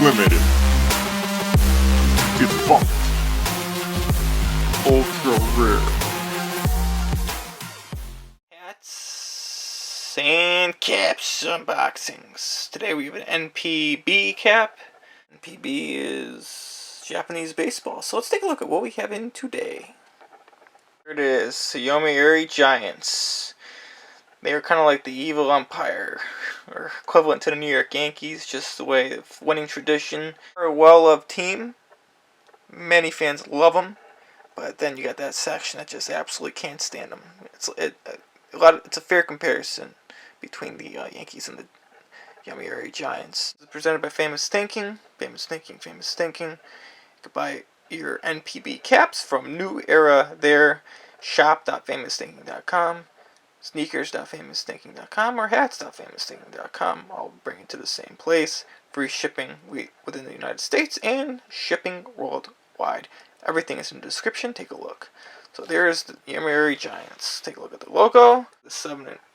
Limited. Defunct. Ultra rare. Hats and caps unboxings. Today we have an NPB cap. NPB is Japanese baseball. So let's take a look at what we have in today. Here it is, Yomiuri Giants. They are kind of like the evil umpire, or equivalent to the New York Yankees, just the way of winning tradition. They're a well-loved team. Many fans love them, but then you got that section that just absolutely can't stand them. It's a fair comparison between the Yankees and the Yomiuri Giants. It's presented by Famous Thinking. Famous Thinking. You can buy your NPB caps from New Era there. Shop.famousthinking.com, sneakers.famousthinking.com, or hats.famousthinking.com. All bring it to the same place. Free shipping within the United States and shipping worldwide. Everything is in the description. Take a look. So there's the Yomiuri Giants. Take a look at the logo.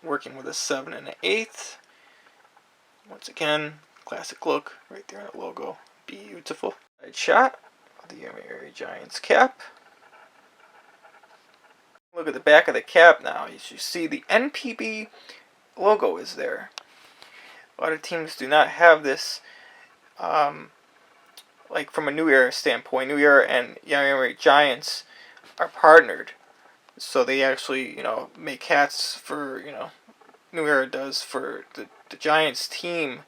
Working with a 7 1/8. Once again, classic look right there in the logo. Beautiful. Side shot of the Yomiuri Giants cap. Look at the back of the cap now. As you see, the NPB logo is there. A lot of teams do not have this, like from a New Era standpoint. New Era and Yomiuri Giants are partnered. So they actually, make hats for, New Era does for the Giants team.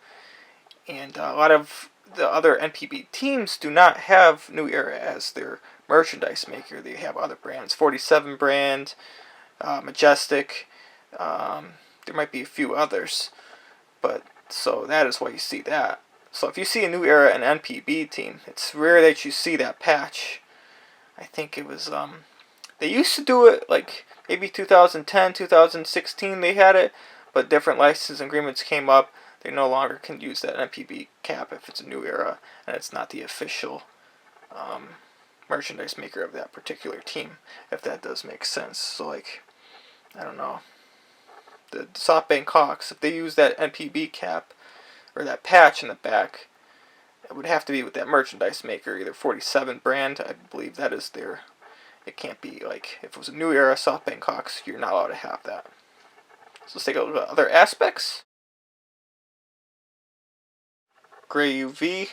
And a lot of the other NPB teams do not have New Era as their merchandise maker. They have other brands, 47 brand, Majestic. There might be a few others, but so that is why you see that. So if you see a New Era and NPB team, it's rare that you see that patch. I think it was they used to do it like maybe 2010, 2016 they had it, but different license agreements came up. They no longer can use that NPB cap if it's a New Era and it's not the official merchandise maker of that particular team, if that does make sense. So like, I don't know, the SoftBank Hawks, if they use that NPB cap or that patch in the back, it would have to be with that merchandise maker, either 47 brand, I believe that is their. It can't be like, if it was a New Era SoftBank Hawks, you're not allowed to have that. So let's take a look at other aspects. Gray UV.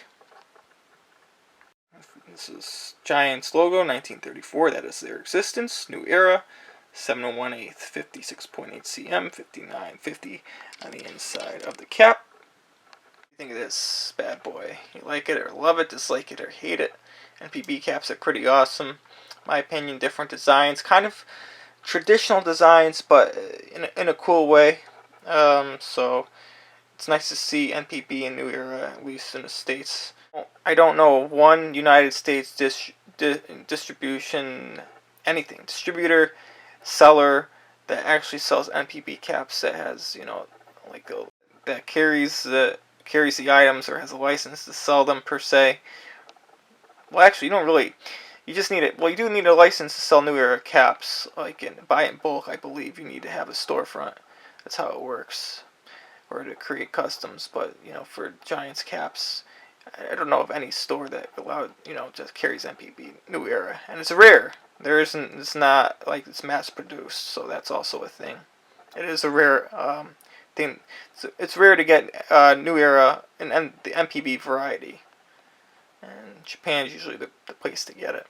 This is Giants logo, 1934. That is their existence. New Era, 7 1/8, 56.8 cm, 59.50 on the inside of the cap. What do you think of this bad boy? You like it or love it, dislike it or hate it? NPB caps are pretty awesome. In my opinion, different designs, kind of traditional designs, but in a cool way. So it's nice to see NPB and New Era, at least in the States. I don't know of one United States distributor, seller that actually sells NPB caps that has, that carries the items or has a license to sell them per se. Well, actually, you don't really. You just need it. Well, you do need a license to sell New Era caps, buy in bulk. I believe you need to have a storefront. That's how it works, or to create customs. But for Giants caps, I don't know of any store that just carries NPB New Era, and it's rare. There isn't. It's not like it's mass produced, so that's also a thing. It is a rare thing. It's rare to get New Era and the NPB variety, and Japan is usually the place to get it.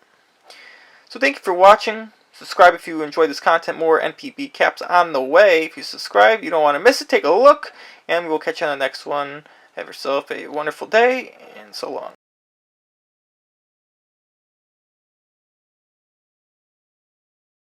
So thank you for watching. Subscribe if you enjoyed this content. More NPB caps on the way. If you subscribe, you don't want to miss it. Take a look, and we will catch you on the next one. Have yourself a wonderful day, and so long.